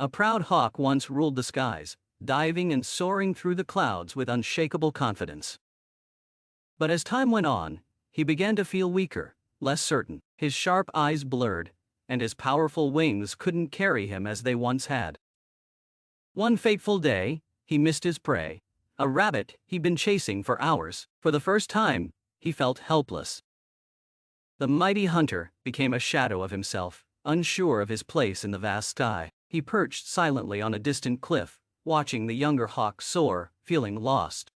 A proud hawk once ruled the skies, diving and soaring through the clouds with unshakable confidence. But as time went on, he began to feel weaker, less certain. His sharp eyes blurred, and his powerful wings couldn't carry him as they once had. One fateful day, he missed his prey, a rabbit he'd been chasing for hours. For the first time, he felt helpless. The mighty hunter became a shadow of himself, unsure of his place in the vast sky. He perched silently on a distant cliff, watching the younger hawk soar, feeling lost.